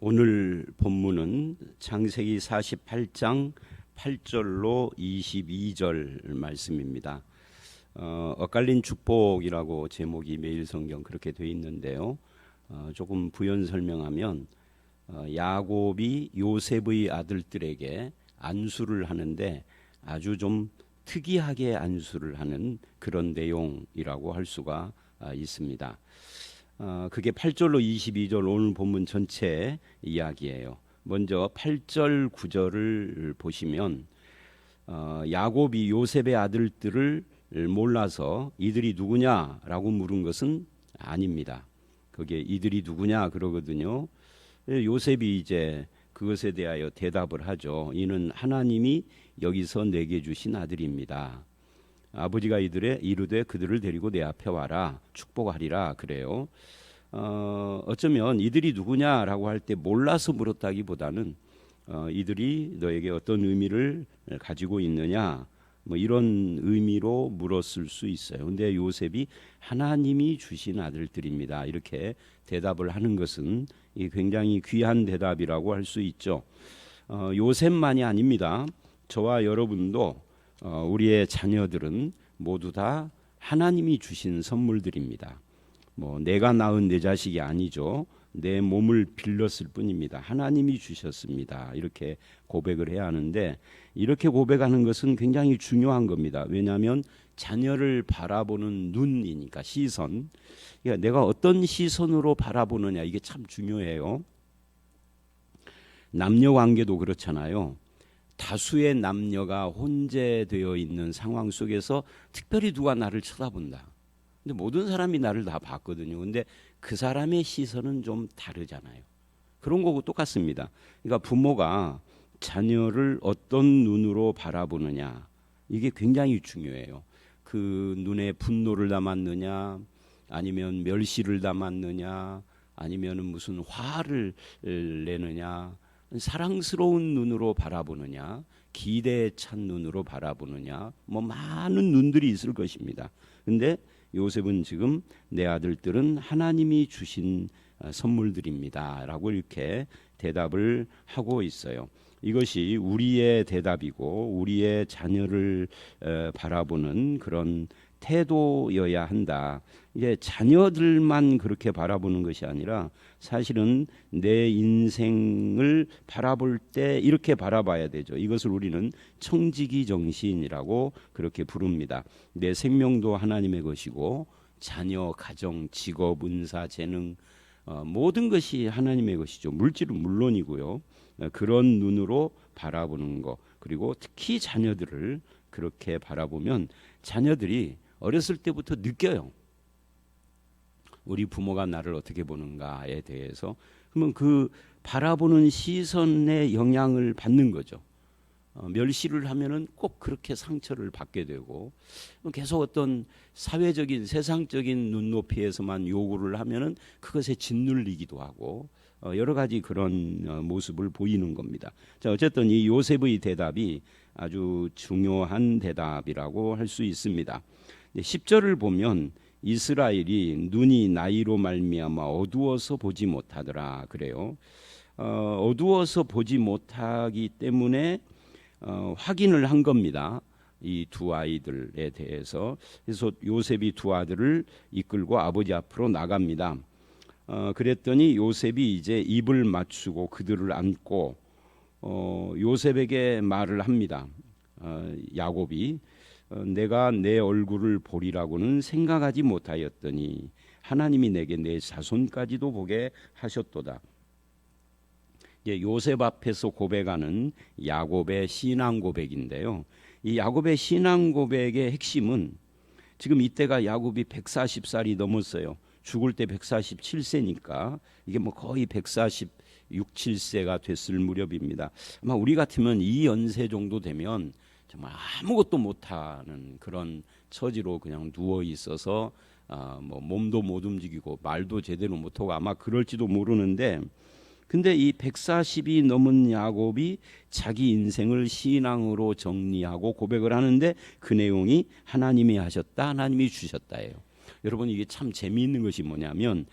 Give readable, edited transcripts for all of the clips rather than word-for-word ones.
오늘 본문은 창세기 48장 8절로 22절 말씀입니다. 엇갈린 축복이라고 제목이 매일 성경 그렇게 돼 있는데요. 조금 부연 설명하면 야곱이 요셉의 아들들에게 안수를 하는데 아주 좀 특이하게 안수를 하는 그런 내용이라고 할 수가 있습니다. 그게 8절로 22절 오늘 본문 전체 이야기예요. 먼저 8절 9절을 보시면 야곱이 요셉의 아들들을 몰라서 이들이 누구냐라고 물은 것은 아닙니다. 그게 이들이 누구냐 그러거든요. 요셉이 이제 그것에 대하여 대답을 하죠. 이는 하나님이 여기서 내게 주신 아들입니다. 아버지가 이르되 그들을 데리고 내 앞에 와라 축복하리라 그래요. 어쩌면 이들이 누구냐라고 할 때 몰라서 물었다기보다는 이들이 너에게 어떤 의미를 가지고 있느냐 뭐 이런 의미로 물었을 수 있어요. 근데 요셉이 하나님이 주신 아들들입니다 이렇게 대답을 하는 것은 굉장히 귀한 대답이라고 할 수 있죠. 요셉만이 아닙니다. 저와 여러분도 우리의 자녀들은 모두 다 하나님이 주신 선물들입니다. 뭐 내가 낳은 내 자식이 아니죠. 내 몸을 빌렸을 뿐입니다. 하나님이 주셨습니다. 이렇게 고백을 해야 하는데 이렇게 고백하는 것은 굉장히 중요한 겁니다. 왜냐하면 자녀를 바라보는 눈이니까 시선. 그러니까 내가 어떤 시선으로 바라보느냐 이게 참 중요해요. 남녀 관계도 그렇잖아요. 다수의 남녀가 혼재되어 있는 상황 속에서 특별히 누가 나를 쳐다본다. 근데 모든 사람이 나를 다 봤거든요. 근데 그 사람의 시선은 좀 다르잖아요. 그런 거고 똑같습니다. 그러니까 부모가 자녀를 어떤 눈으로 바라보느냐 이게 굉장히 중요해요. 그 눈에 분노를 담았느냐 아니면 멸시를 담았느냐 아니면 무슨 화를 내느냐 사랑스러운 눈으로 바라보느냐 기대에 찬 눈으로 바라보느냐 뭐 많은 눈들이 있을 것입니다. 근데 요셉은 지금 내 아들들은 하나님이 주신 선물들입니다 라고 이렇게 대답을 하고 있어요. 이것이 우리의 대답이고 우리의 자녀를 바라보는 그런 태도여야 한다. 이제 자녀들만 그렇게 바라보는 것이 아니라 사실은 내 인생을 바라볼 때 이렇게 바라봐야 되죠. 이것을 우리는 청지기 정신이라고 그렇게 부릅니다. 내 생명도 하나님의 것이고 자녀, 가정, 직업, 은사, 재능 모든 것이 하나님의 것이죠. 물질은 물론이고요. 그런 눈으로 바라보는 것 그리고 특히 자녀들을 그렇게 바라보면 자녀들이 어렸을 때부터 느껴요. 우리 부모가 나를 어떻게 보는가에 대해서. 그러면 그 바라보는 시선의 영향을 받는 거죠. 멸시를 하면은 꼭 그렇게 상처를 받게 되고 계속 어떤 사회적인 세상적인 눈높이에서만 요구를 하면은 그것에 짓눌리기도 하고 여러 가지 그런 모습을 보이는 겁니다. 자, 어쨌든 이 요셉의 대답이 아주 중요한 대답이라고 할 수 있습니다. 10절을 보면 이스라엘이 눈이 나이로 말미암아 어두워서 보지 못하더라 그래요. 어두워서 보지 못하기 때문에 확인을 한 겁니다. 이 두 아이들에 대해서. 그래서 요셉이 두 아들을 이끌고 아버지 앞으로 나갑니다. 그랬더니 요셉이 이제 입을 맞추고 그들을 안고 요셉에게 말을 합니다. 야곱이 내가 내 얼굴을 보리라고는 생각하지 못하였더니 하나님이 내게 내 자손까지도 보게 하셨도다. 요셉 앞에서 고백하는 야곱의 신앙 고백인데요. 이 야곱의 신앙 고백의 핵심은 지금 이때가 야곱이 140살이 넘었어요. 죽을 때 147세니까 이게 뭐 거의 146, 7세가 됐을 무렵입니다. 아마 우리 같으면 이 연세 정도 되면 정말 아무것도 못하는 그런 처지로 그냥 누워 있어서 뭐 몸도 못 움직이고 말도 제대로 못하고 아마 그럴지도 모르는데 근데 이 140이 넘은 야곱이 자기 인생을 신앙으로 정리하고 고백을 하는데 그 내용이 하나님이 하셨다 하나님이 주셨다예요. 여러분 이게 참 재미있는 것이 뭐냐면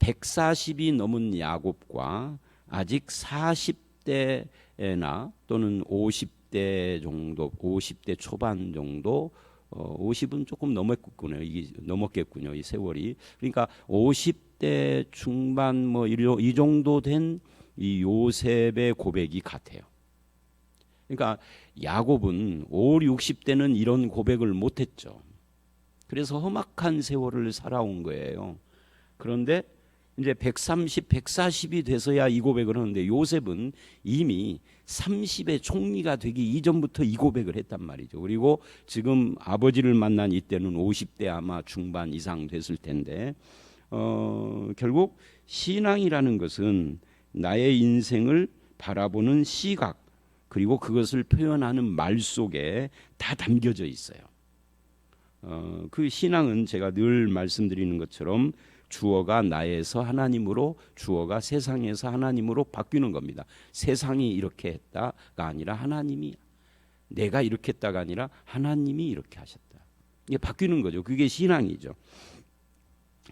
140이 넘은 야곱과 아직 40대나 또는 50대 정도, 50대 초반 정도, 50은 조금 넘었겠군요. 이게 넘었겠군요. 이 세월이. 그러니까 50대 중반 뭐 이 정도 된 이 요셉의 고백이 같아요. 그러니까 야곱은 5, 60대는 이런 고백을 못했죠. 그래서 험악한 세월을 살아온 거예요. 그런데 이제 130, 140이 돼서야 이 고백을 하는데 요셉은 이미 30의 총리가 되기 이전부터 이 고백을 했단 말이죠. 그리고 지금 아버지를 만난 이때는 50대 아마 중반 이상 됐을 텐데 결국 신앙이라는 것은 나의 인생을 바라보는 시각 그리고 그것을 표현하는 말 속에 다 담겨져 있어요. 그 신앙은 제가 늘 말씀드리는 것처럼 주어가 나에서 하나님으로, 주어가 세상에서 하나님으로 바뀌는 겁니다. 세상이 이렇게 했다가 아니라 하나님이, 내가 이렇게 했다가 아니라 하나님이 이렇게 하셨다. 이게 바뀌는 거죠. 그게 신앙이죠.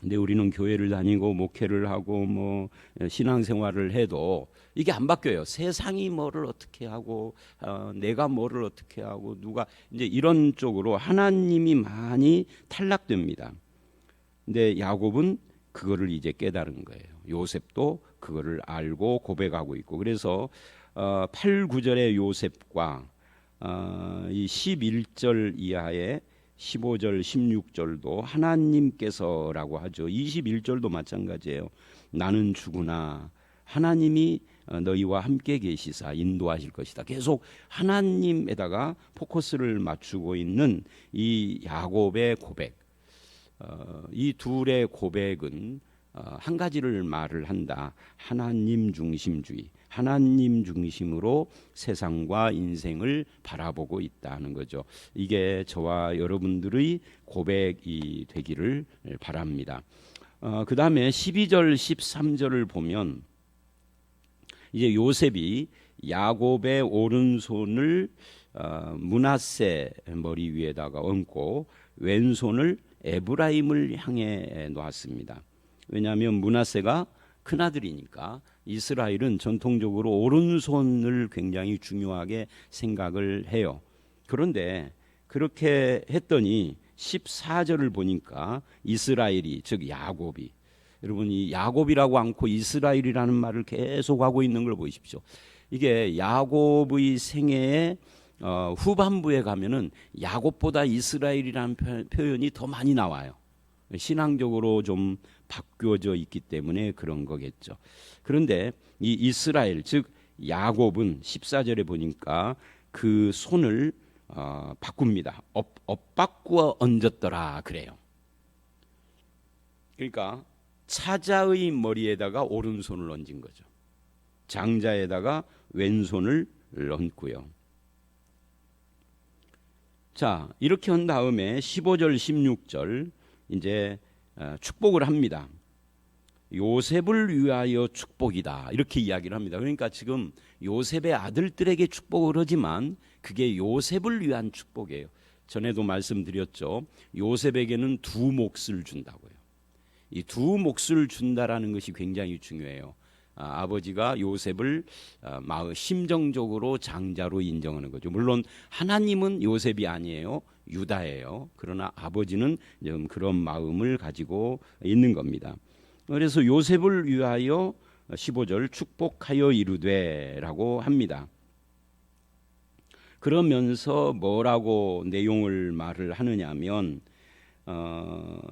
근데 우리는 교회를 다니고 목회를 하고 뭐 신앙생활을 해도 이게 안 바뀌어요. 세상이 뭐를 어떻게 하고 내가 뭐를 어떻게 하고 누가 이제 이런 쪽으로 하나님이 많이 탈락됩니다. 근데 야곱은 그거를 이제 깨달은 거예요. 요셉도 그거를 알고 고백하고 있고 그래서 8, 9절의 요셉과 이 11절 이하의 15절, 16절도 하나님께서라고 하죠. 21절도 마찬가지예요. 나는 주구나 하나님이 너희와 함께 계시사 인도하실 것이다. 계속 하나님에다가 포커스를 맞추고 있는 이 야곱의 고백. 이 둘의 고백은 한 가지를 말을 한다. 하나님 중심주의. 하나님 중심으로 세상과 인생을 바라보고 있다는 거죠. 이게 저와 여러분들의 고백이 되기를 바랍니다. 그 다음에 12절 13절을 보면 이제 요셉이 야곱의 오른손을 므낫세 머리 위에다가 얹고 왼손을 에브라임을 향해 놓았습니다. 왜냐하면 므낫세가 큰아들이니까 이스라엘은 전통적으로 오른손을 굉장히 중요하게 생각을 해요. 그런데 그렇게 했더니 14절을 보니까 이스라엘이 즉 야곱이 여러분 이 야곱이라고 않고 이스라엘이라는 말을 계속 하고 있는 걸 보십시오. 이게 야곱의 생애의 후반부에 가면은 야곱보다 이스라엘이라는 표현이 더 많이 나와요. 신앙적으로 좀 바뀌어져 있기 때문에 그런 거겠죠. 그런데 이 이스라엘 즉 야곱은 14절에 보니까 그 손을 바꿉니다. 엇바꾸어 얹었더라 그래요. 그러니까 차자의 머리에다가 오른손을 얹은 거죠. 장자에다가 왼손을 얹고요. 자, 이렇게 한 다음에 15절 16절 이제 축복을 합니다. 요셉을 위하여 축복이다 이렇게 이야기를 합니다. 그러니까 지금 요셉의 아들들에게 축복을 하지만 그게 요셉을 위한 축복이에요. 전에도 말씀드렸죠. 요셉에게는 두 몫을 준다고요. 이 두 몫을 준다라는 것이 굉장히 중요해요. 아버지가 요셉을 심정적으로 장자로 인정하는 거죠. 물론 하나님은 요셉이 아니에요. 유다예요. 그러나 아버지는 그런 마음을 가지고 있는 겁니다. 그래서 요셉을 위하여 15절 축복하여 이르되라고 합니다. 그러면서 뭐라고 내용을 말을 하느냐면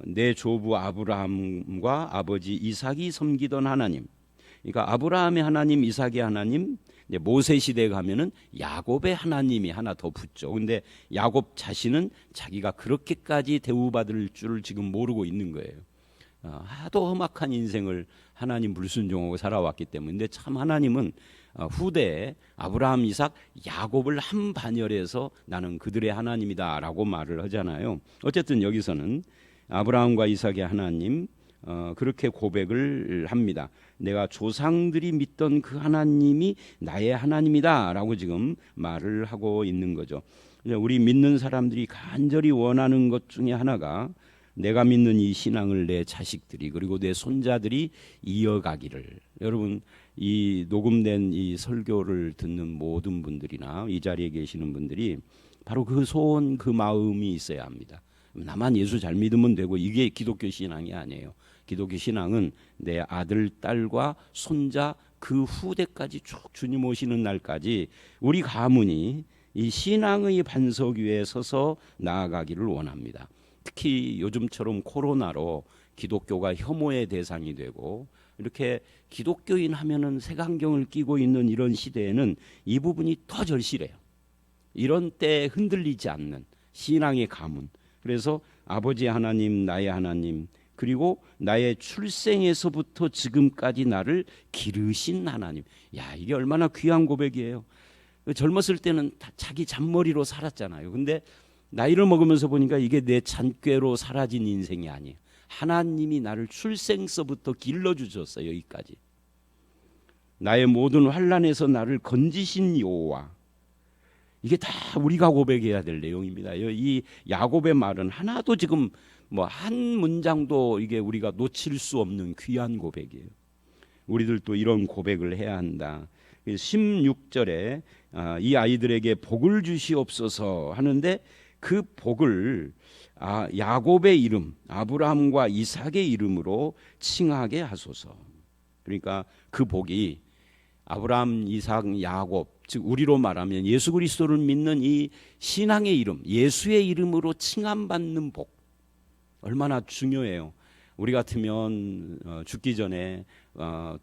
내 조부 아브라함과 아버지 이삭이 섬기던 하나님, 그러니까 아브라함의 하나님, 이삭의 하나님, 모세 시대에 가면은 야곱의 하나님이 하나 더 붙죠. 근데 야곱 자신은 자기가 그렇게까지 대우받을 줄을 지금 모르고 있는 거예요. 하도 험악한 인생을 하나님 불순종하고 살아왔기 때문에. 근데 참 하나님은 후대에 아브라함, 이삭, 야곱을 한 반열에서 나는 그들의 하나님이다라고 말을 하잖아요. 어쨌든 여기서는 아브라함과 이삭의 하나님 그렇게 고백을 합니다. 내가 조상들이 믿던 그 하나님이 나의 하나님이다라고 지금 말을 하고 있는 거죠. 우리 믿는 사람들이 간절히 원하는 것 중에 하나가 내가 믿는 이 신앙을 내 자식들이 그리고 내 손자들이 이어가기를. 여러분, 이 녹음된 이 설교를 듣는 모든 분들이나 이 자리에 계시는 분들이 바로 그 소원, 그 마음이 있어야 합니다. 나만 예수 잘 믿으면 되고, 이게 기독교 신앙이 아니에요. 기독교 신앙은 내 아들, 딸과 손자, 그 후대까지 쭉 주님 오시는 날까지 우리 가문이 이 신앙의 반석 위에 서서 나아가기를 원합니다. 특히 요즘처럼 코로나로 기독교가 혐오의 대상이 되고 이렇게 기독교인 하면은 색안경을 끼고 있는 이런 시대에는 이 부분이 더 절실해요. 이런 때에 흔들리지 않는 신앙의 가문. 그래서 아버지 하나님, 나의 하나님, 그리고 나의 출생에서부터 지금까지 나를 기르신 하나님. 야, 이게 얼마나 귀한 고백이에요. 젊었을 때는 다 자기 잔머리로 살았잖아요. 근데 나이를 먹으면서 보니까 이게 내 잔꾀로 사라진 인생이 아니에요. 하나님이 나를 출생서부터 길러주셨어요. 여기까지. 나의 모든 환난에서 나를 건지신 여호와. 이게 다 우리가 고백해야 될 내용입니다. 이 야곱의 말은 하나도 지금 뭐 한 문장도 이게 우리가 놓칠 수 없는 귀한 고백이에요. 우리들도 이런 고백을 해야 한다. 16절에 이 아이들에게 복을 주시옵소서 하는데 그 복을 야곱의 이름, 아브라함과 이삭의 이름으로 칭하게 하소서. 그러니까 그 복이 아브라함, 이삭, 야곱, 즉 우리로 말하면 예수 그리스도를 믿는 이 신앙의 이름, 예수의 이름으로 칭함받는 복, 얼마나 중요해요. 우리 같으면 죽기 전에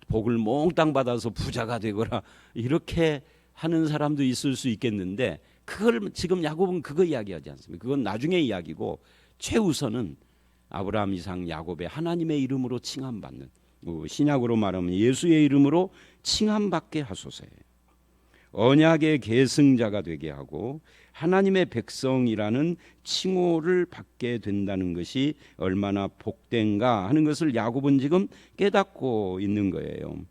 복을 몽땅 받아서 부자가 되거나 이렇게 하는 사람도 있을 수 있겠는데, 그걸 지금 야곱은 그거 이야기하지 않습니다. 그건 나중에 이야기고, 최우선은 아브라함, 이삭, 야곱의 하나님의 이름으로 칭함받는, 신약으로 말하면 예수의 이름으로 칭함받게 하소서. 언약의 계승자가 되게 하고 하나님의 백성이라는 칭호를 받게 된다는 것이 얼마나 복된가 하는 것을 야곱은 지금 깨닫고 있는 거예요.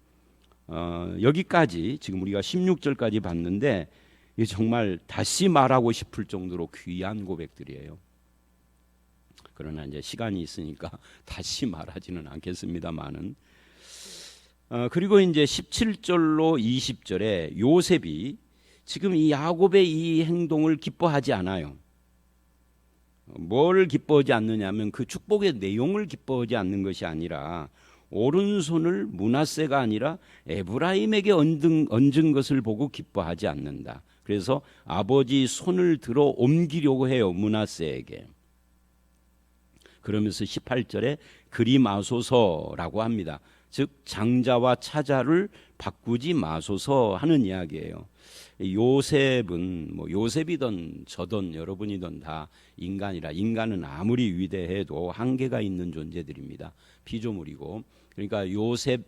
여기까지 지금 우리가 16절까지 봤는데 이게 정말 다시 말하고 싶을 정도로 귀한 고백들이에요. 그러나 이제 시간이 있으니까 다시 말하지는 않겠습니다만은, 그리고 이제 17절로 20절에 요셉이 지금 이 야곱의 이 행동을 기뻐하지 않아요. 뭘 기뻐하지 않느냐면 그 축복의 내용을 기뻐하지 않는 것이 아니라 오른손을 므낫세가 아니라 에브라임에게 얹은 것을 보고 기뻐하지 않는다. 그래서 아버지 손을 들어 옮기려고 해요, 므낫세에게. 그러면서 18절에 그리 마소서라고 합니다. 즉 장자와 차자를 바꾸지 마소서 하는 이야기예요. 요셉은 뭐 요셉이든 저든 여러분이든 다 인간이라, 인간은 아무리 위대해도 한계가 있는 존재들입니다. 피조물이고. 그러니까 요셉,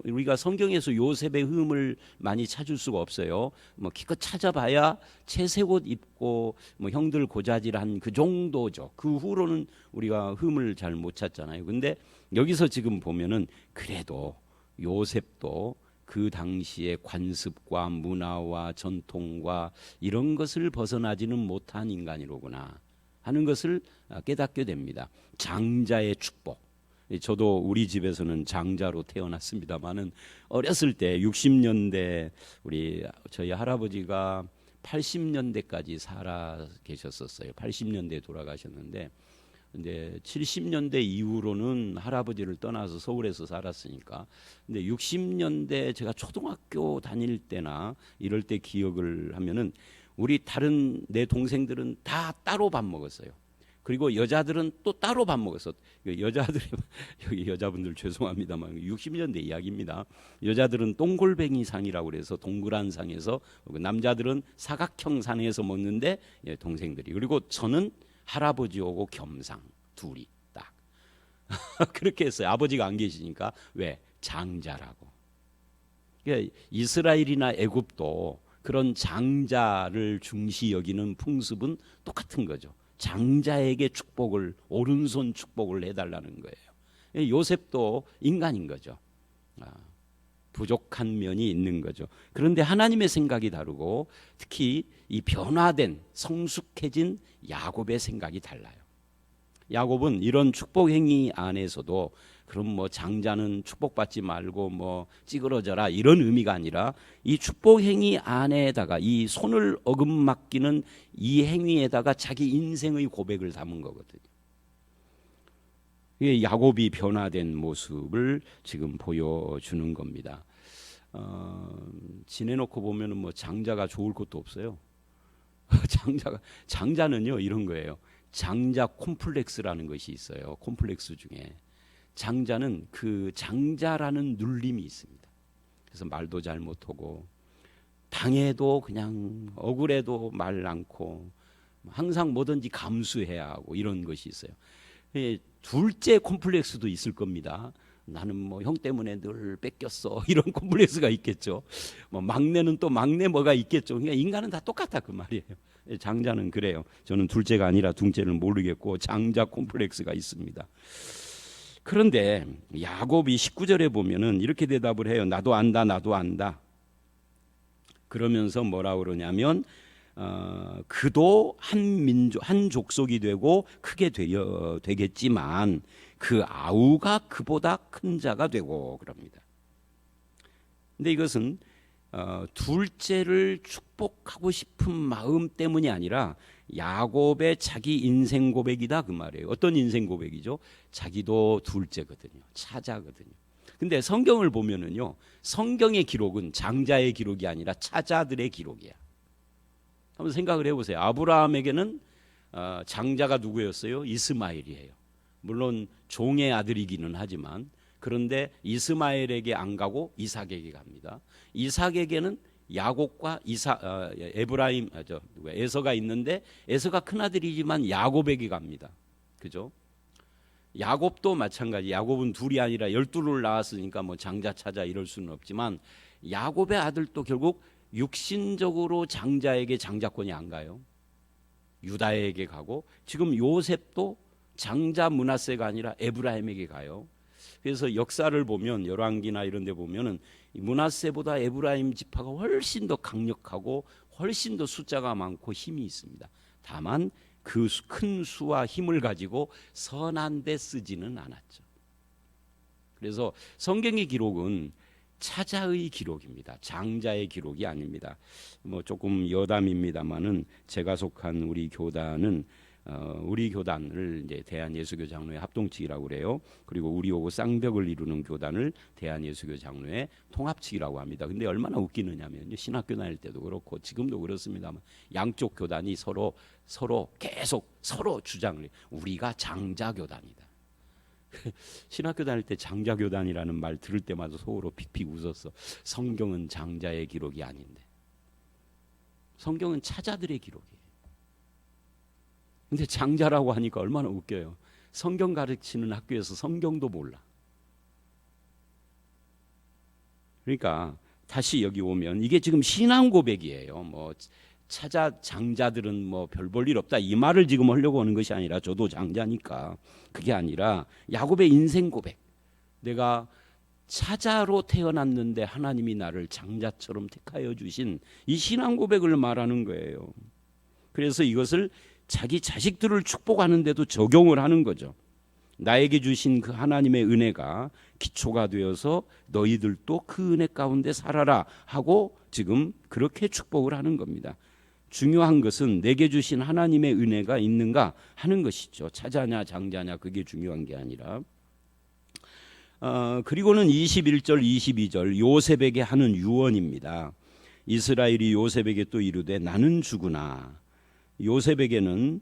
우리가 성경에서 요셉의 흠을 많이 찾을 수가 없어요. 뭐 기껏 찾아봐야 채색 옷 입고 뭐 형들 고자질한 그 정도죠. 그 후로는 우리가 흠을 잘 못 찾잖아요. 근데 여기서 지금 보면은 그래도 요셉도 그 당시의 관습과 문화와 전통과 이런 것을 벗어나지는 못한 인간이로구나 하는 것을 깨닫게 됩니다. 장자의 축복. 저도 우리 집에서는 장자로 태어났습니다만은 어렸을 때 60년대 저희 할아버지가 80년대까지 살아 계셨었어요. 80년대에 돌아가셨는데, 근데 70년대 이후로는 할아버지를 떠나서 서울에서 살았으니까, 근데 60년대 제가 초등학교 다닐 때나 이럴 때 기억을 하면은 우리 다른 내 동생들은 다 따로 밥 먹었어요. 그리고 여자들은 또 따로 밥 먹었어. 여자들이 여기 여자분들 죄송합니다만 60년대 이야기입니다. 여자들은 동골뱅이 상이라고 그래서 동그란 상에서, 남자들은 사각형 상에서 먹는데 동생들이, 그리고 저는 할아버지 오고 겸상 둘이 딱 그렇게 했어요. 아버지가 안 계시니까. 왜? 장자라고. 그러니까 이스라엘이나 애굽도 그런 장자를 중시 여기는 풍습은 똑같은 거죠. 장자에게 축복을, 오른손 축복을 해달라는 거예요. 요셉도 인간인 거죠. 부족한 면이 있는 거죠. 그런데 하나님의 생각이 다르고, 특히 이 변화된 성숙해진 야곱의 생각이 달라요. 야곱은 이런 축복 행위 안에서도 그럼 뭐 장자는 축복받지 말고 뭐 찌그러져라 이런 의미가 아니라 이 축복 행위 안에다가 이 손을 어긋맡기는 이 행위에다가 자기 인생의 고백을 담은 거거든요. 이게 야곱이 변화된 모습을 지금 보여주는 겁니다. 지내놓고 보면은 뭐 장자가 좋을 것도 없어요. 장자는요 이런 거예요. 장자 콤플렉스라는 것이 있어요. 콤플렉스 중에 장자는 그 장자라는 눌림이 있습니다. 그래서 말도 잘 못하고 당해도 그냥 억울해도 말 않고 항상 뭐든지 감수해야 하고 이런 것이 있어요. 둘째 콤플렉스도 있을 겁니다. 나는 뭐 형 때문에 늘 뺏겼어 이런 콤플렉스가 있겠죠. 뭐 막내는 또 막내 뭐가 있겠죠. 그러니까 인간은 다 똑같다 그 말이에요. 장자는 그래요. 저는 둘째가 아니라 둥째는 모르겠고 장자 콤플렉스가 있습니다. 그런데 야곱이 19절에 보면은 이렇게 대답을 해요. 나도 안다, 나도 안다. 그러면서 뭐라 그러냐면 그도 한 민족, 한 족속이 되고 크게 되겠지만 그 아우가 그보다 큰 자가 되고 그럽니다. 근데 이것은 둘째를 축복하고 싶은 마음 때문이 아니라 야곱의 자기 인생 고백이다 그 말이에요. 어떤 인생 고백이죠? 자기도 둘째거든요. 차자거든요. 근데 성경을 보면은요, 성경의 기록은 장자의 기록이 아니라 차자들의 기록이야. 한번 생각을 해보세요. 아브라함에게는 장자가 누구였어요? 이스마엘이에요. 물론 종의 아들이기는 하지만 그런데 이스마엘에게 안 가고 이삭에게 갑니다. 이삭에게는 야곱과 에브라임, 에서가 있는데 에서가 큰 아들이지만 야곱에게 갑니다. 그죠? 야곱도 마찬가지. 야곱은 둘이 아니라 12를 낳았으니까 뭐 장자 차자 이럴 수는 없지만 야곱의 아들도 결국 육신적으로 장자에게 장자권이 안 가요. 유다에게 가고 지금 요셉도 장자 므낫세가 아니라 에브라임에게 가요. 그래서 역사를 보면 열왕기나 이런 데 보면은 므낫세보다 에브라임 지파가 훨씬 더 강력하고 훨씬 더 숫자가 많고 힘이 있습니다. 다만 그 큰 수와 힘을 가지고 선한 데 쓰지는 않았죠. 그래서 성경의 기록은 차자의 기록입니다. 장자의 기록이 아닙니다. 뭐 조금 여담입니다만은 제가 속한 우리 교단은 우리 교단을 이제 대한예수교 장로회 합동측이라고 그래요. 그리고 우리하고 쌍벽을 이루는 교단을 대한예수교 장로회 통합측이라고 합니다. 근데 얼마나 웃기느냐면 신학교 다닐 때도 그렇고 지금도 그렇습니다만 양쪽 교단이 서로 계속 서로 주장을 해요. 우리가 장자교단이다. 신학교 다닐 때 장자교단이라는 말 들을 때마다 속으로 픽픽 웃었어. 성경은 장자의 기록이 아닌데 성경은 차자들의 기록이에요. 근데 장자라고 하니까 얼마나 웃겨요. 성경 가르치는 학교에서 성경도 몰라. 그러니까 다시 여기 오면 이게 지금 신앙 고백이에요. 뭐 차자 장자들은 뭐 별 볼 일 없다 이 말을 지금 하려고 하는 것이 아니라 저도 장자니까 그게 아니라 야곱의 인생 고백. 내가 차자로 태어났는데 하나님이 나를 장자처럼 택하여 주신 이 신앙 고백을 말하는 거예요. 그래서 이것을 자기 자식들을 축복하는데도 적용을 하는 거죠. 나에게 주신 그 하나님의 은혜가 기초가 되어서 너희들도 그 은혜 가운데 살아라 하고 지금 그렇게 축복을 하는 겁니다. 중요한 것은 내게 주신 하나님의 은혜가 있는가 하는 것이죠. 차자냐 장자냐 그게 중요한 게 아니라 그리고는 21절 22절 요셉에게 하는 유언입니다. 이스라엘이 요셉에게 또 이르되 나는 죽으나 요셉에게는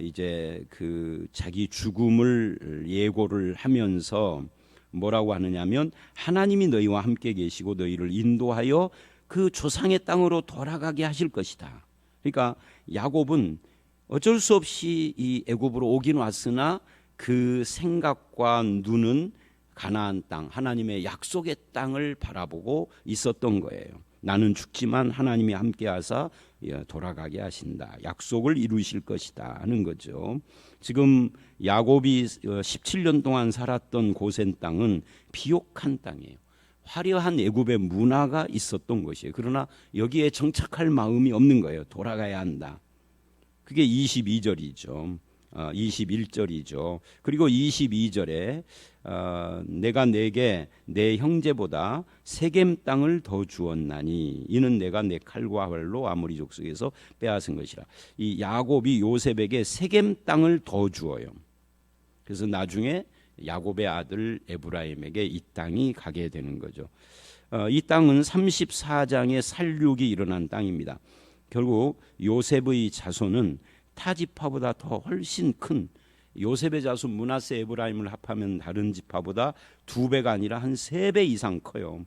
이제 그 자기 죽음을 예고를 하면서 뭐라고 하느냐면 하나님이 너희와 함께 계시고 너희를 인도하여 그 조상의 땅으로 돌아가게 하실 것이다. 그러니까 야곱은 어쩔 수 없이 이 애굽으로 오긴 왔으나 그 생각과 눈은 가나안 땅, 하나님의 약속의 땅을 바라보고 있었던 거예요. 나는 죽지만 하나님이 함께하사 돌아가게 하신다. 약속을 이루실 것이다 하는 거죠. 지금 야곱이 17년 동안 살았던 고센 땅은 비옥한 땅이에요. 화려한 애굽의 문화가 있었던 것이에요. 그러나 여기에 정착할 마음이 없는 거예요. 돌아가야 한다. 그게 22절이죠. 21절이죠. 그리고 22절에 내가 내게 내 형제보다 세겜 땅을 더 주었나니 이는 내가 내 칼과 활로 아모리 족속에서 빼앗은 것이라. 이 야곱이 요셉에게 세겜 땅을 더 주어요. 그래서 나중에 야곱의 아들 에브라임에게 이 땅이 가게 되는 거죠. 이 땅은 34장의 살육이 일어난 땅입니다. 결국 요셉의 자손은 타 지파보다 더 훨씬 큰, 요셉의 자손 므낫세 에브라임을 합하면 다른 지파보다 2배가 아니라 한 3배 이상 커요.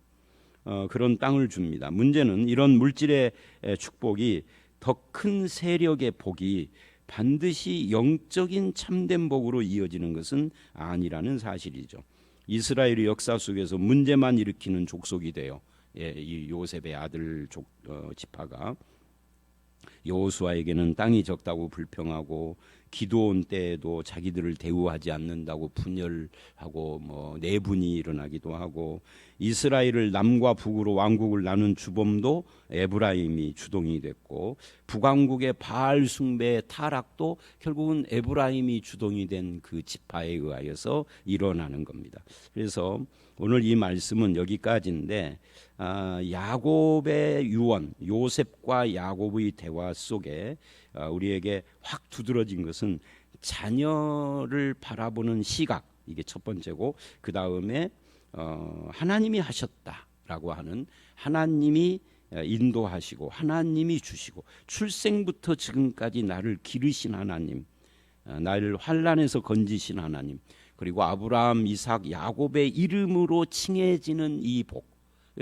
그런 땅을 줍니다. 문제는 이런 물질의 축복이 더 큰 세력의 복이 반드시 영적인 참된 복으로 이어지는 것은 아니라는 사실이죠. 이스라엘의 역사 속에서 문제만 일으키는 족속이 돼요. 이 요셉의 아들 지파가 여호수아에게는 땅이 적다고 불평하고 기드온 때에도 자기들을 대우하지 않는다고 분열하고 내분이 일어나기도 하고 이스라엘을 남과 북으로 왕국을 나눈 주범도 에브라임이 주동이 됐고 북왕국의 바알 숭배의 타락도 결국은 에브라임이 주동이 된 그 지파에 의하여서 일어나는 겁니다. 그래서 오늘 이 말씀은 여기까지인데 야곱의 유언, 요셉과 야곱의 대화 속에 우리에게 확 두드러진 것은 자녀를 바라보는 시각, 이게 첫 번째고, 그 다음에 하나님이 하셨다라고 하는, 하나님이 인도하시고 하나님이 주시고 출생부터 지금까지 나를 기르신 하나님, 나를 환난에서 건지신 하나님, 그리고 아브라함, 이삭, 야곱의 이름으로 칭해지는 이 복,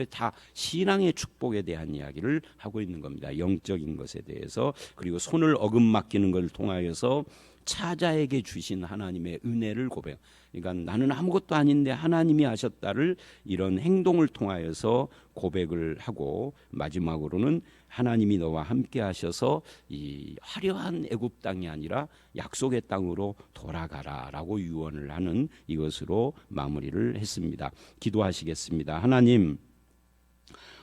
다 신앙의 축복에 대한 이야기를 하고 있는 겁니다. 영적인 것에 대해서. 그리고 손을 어금 맡기는 걸 통하여서 차자에게 주신 하나님의 은혜를 고백. 그러니까 나는 아무것도 아닌데 하나님이 하셨다를 이런 행동을 통하여서 고백을 하고, 마지막으로는 하나님이 너와 함께 하셔서 이 화려한 애굽 땅이 아니라 약속의 땅으로 돌아가라라고 유언을 하는 이것으로 마무리를 했습니다. 기도하시겠습니다. 하나님,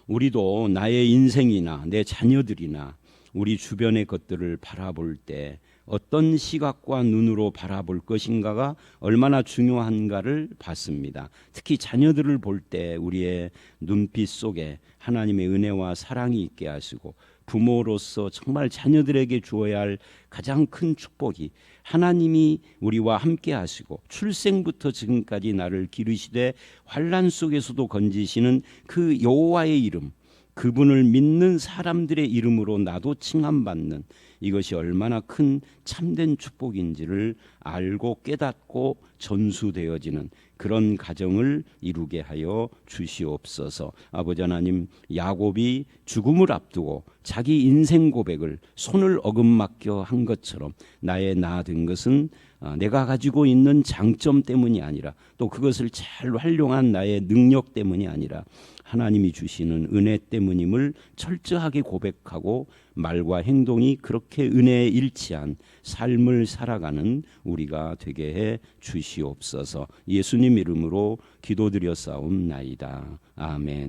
우리도 나의 인생이나 내 자녀들이나 우리 주변의 것들을 바라볼 때 어떤 시각과 눈으로 바라볼 것인가가 얼마나 중요한가를 봤습니다. 특히 자녀들을 볼 때 우리의 눈빛 속에 하나님의 은혜와 사랑이 있게 하시고, 부모로서 정말 자녀들에게 주어야 할 가장 큰 축복이 하나님이 우리와 함께 하시고 출생부터 지금까지 나를 기르시되 환난 속에서도 건지시는 그 여호와의 이름, 그분을 믿는 사람들의 이름으로 나도 칭함받는, 이것이 얼마나 큰 참된 축복인지를 알고 깨닫고 전수되어지는 그런 가정을 이루게 하여 주시옵소서. 아버지 하나님, 야곱이 죽음을 앞두고 자기 인생 고백을 손을 어금맡겨 한 것처럼 나의 나 된 것은 내가 가지고 있는 장점 때문이 아니라, 또 그것을 잘 활용한 나의 능력 때문이 아니라 하나님이 주시는 은혜 때문임을 철저하게 고백하고 말과 행동이 그렇게 은혜에 일치한 삶을 살아가는 우리가 되게 해 주시옵소서. 예수님 이름으로 기도드렸사옵나이다. 아멘.